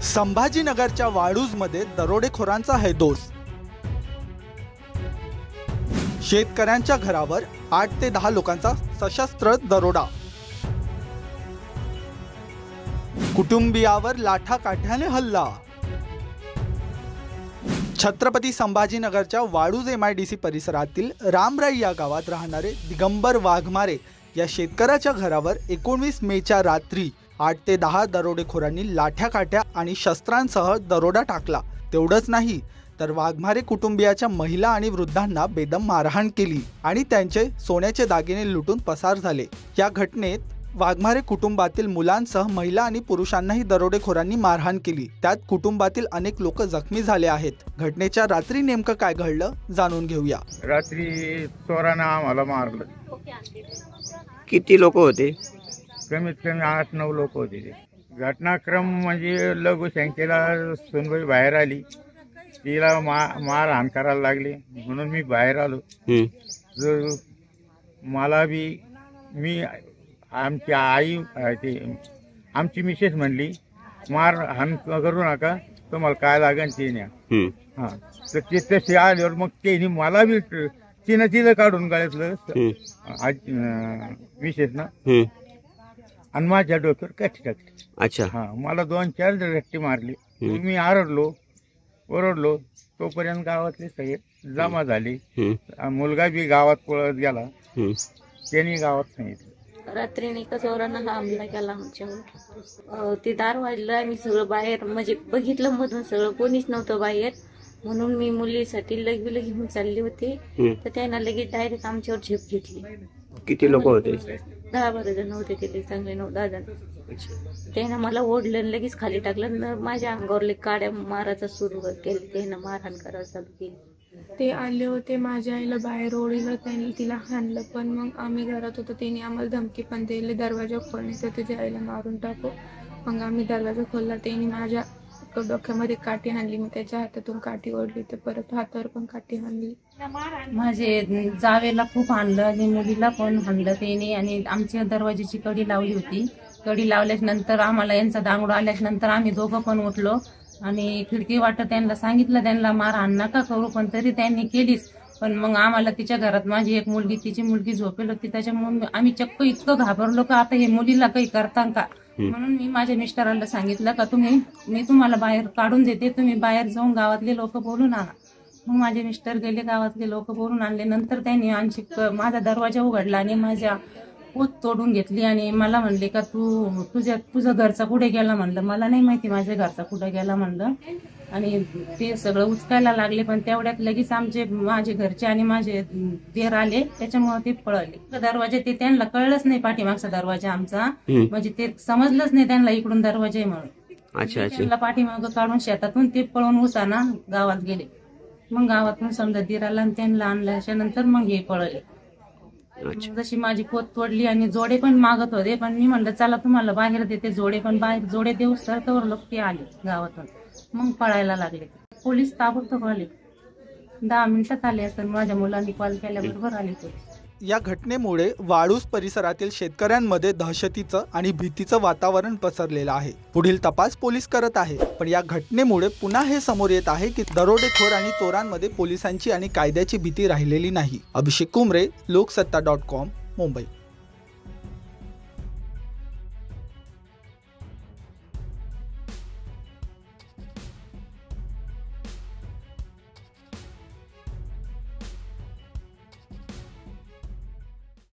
संभाजीनगरच्या वाळूजमध्ये दरोडेखोरांचा हैदोस। शेतकऱ्यांच्या घरावर 8 ते 10 लोकांचा सशस्त्र दरोडा। कुटुंबियावर लाठाकाठ्याने हल्ला। छत्रपती संभाजीनगरच्या वाळूज MIDC परिसरातील रामराई या गावात राहणारे दिगंबर वाघमारे या शेतकऱ्याच्या घरावर 19 मेच्या रात्री 8 ते 10 दरोडेखोरांनी लाठ्या-काठ्या आणि शस्त्रांसह दरोडा टाकला। तेवढंच नाही तर वाघमारे कुटुंबियाच्या महिला आणि वृद्धांना बेदम मारहाण केली आणि त्यांचे सोन्याचे दागिने लुटून पसार झाले। या घटनेत वाघमारे कुटुंबातील मुलांसह महिला आणि पुरुषांनाही दरोडेखोरांनी मारहाण केली। त्यात कुटुंबातील अनेक लोक जखमी झाले आहेत। घटनेच्या रात्री नेमकं काय घडलं जाणून घेऊया। रात्री चोरांना आम्हाला मारलं। किती लोक होते? कमीत कमी 8-9 लोक होते। घटनाक्रम म्हणजे लघुशंकेला सुनबाई बाहेर आली, तिला मारहाण करायला लागली म्हणून मी बाहेर आलो। मला बी मी आमची आई आमची मिसेस म्हणली मारहाण करू नका, तुम्हाला काय लागेल ते न्या। हा तर ते तसे आल्यावर मग त्यांनी मला बी तिनं काढून गाळ्यातलं मिसेस ना आणि माझ्या डोक्यावर काठी टाकली। अच्छा। हा मला 2-4 रट्टी मारली। मी ओरडलो तोपर्यंत गावातले सगळे जमा झाले। मुलगा बी गावात पळत गेला, त्यांनी गावात सांगितलं। रात्री चोरांना हमला केला आमच्यावर। ते दार वाजलं, आम्ही सगळं बाहेर म्हणजे बघितलं मधून सगळं, कोणीच नव्हतं बाहेर म्हणून मी मुलीसाठी लगेच घेऊन चालले होते तर त्यांना लगेच डायरेक्ट आमच्यावर झेप घेतली। किती लोक होते? 10-12 जण होते, ते चांगले 9-10 जण। त्यानं मला ओढलं, लगेच खाली टाकलं, माझ्या अंगावर काड्या मारायचा सुरू केली, त्यानं मारहाण करायला चालू केली। ते आले होते, माझ्या आईला बाहेर ओढलं, त्यांनी तिला हाणलं, पण मग आम्ही घरात होतो, त्यांनी आम्हाला धमकी पण दिली दरवाजा खोलण्याचं, तुझ्या आईला मारून टाकू। मग आम्ही दरवाजा खोलला, त्यांनी माझ्या डोक्यामध्ये काठी हाणली, मी त्याच्या हातातून काठी ओढली, तर परत हातावर पण काठी हाणली। माझे जावेला खूप हाणलं आणि मुलीला पण हाणलं त्यांनी, आणि आमच्या दरवाजाची कडी लावली होती। कडी लावल्याच्या नंतर आम्हाला यांचा दांगडा आल्याच्या नंतर आम्ही दोघं पण उठलो आणि खिडकी वाटत त्यांना सांगितलं त्यांना मारहाण नका करू, पण तरी त्यांनी केलीच। पण मग आम्हाला तिच्या घरात माझी एक मुलगी, तिची मुलगी झोपेल होती, त्याच्यामुळे आम्ही चक्क इतकं घाबरलो का आता हे मुलीला काही करता का, म्हणून मी माझ्या मिस्टरांना सांगितलं का मी तुम्हाला बाहेर काढून देते, तुम्ही बाहेर जाऊन गावातले लोक बोलून आणा। मग माझे मिस्टर गेले, गावातले लोक बोलून आणले। नंतर त्यांनी माझा दरवाजा उघडला आणि माझ्या पोत तोडून घेतली आणि मला म्हणले का तुझा घरचा कुठे गेला म्हणलं। मला नाही माहिती माझ्या घरचा कुठे गेला म्हणलं, आणि ते सगळं उचकायला लागले, पण तेवढ्यात लगेच माझे घरचे आणि माझे देर आले, त्याच्यामुळे ते पळले। दरवाजा ते त्यांना कळलंच नाही, पाठीमागचा दरवाजा आमचा, म्हणजे ते समजलंच नाही त्यांना इकडून दरवाजा आहे म्हणून। त्यांना पाठीमागं काढून शेतातून ते पळून उसाना गावात गेले। मग गावातून समजा दिराला आणि त्यांना आणल्याच्या नंतर मग हे पळले। जशी माझी पोत तोडली आणि जोडे पण मागत होते, पण मी म्हणलं चला तुम्हाला बाहेर देते जोडे, पण बाहेर जोडे देऊस तर लोक ते आले गावातून, मग पळायला लागले। पोलीस ताबडतोब आले, 10 मिनिटात आले असं, माझ्या मुलांनी कॉल केल्याबरोबर आले पोलीस। या घटनेमुळे वाळूज परिसरातील शेतकऱ्यांमध्ये दहशतीचं आणि भीतीचं वातावरण पसरलेलं आहे। पुढील तपास पोलीस करत आहे, पण या घटनेमुळे पुन्हा हे समोर येत आहे की दरोडेखोर आणि चोरांमध्ये पोलिसांची आणि कायद्याची भीती राहिलेली नाही। अभिषेक कुमरे, लोकसत्ता.com, मुंबई।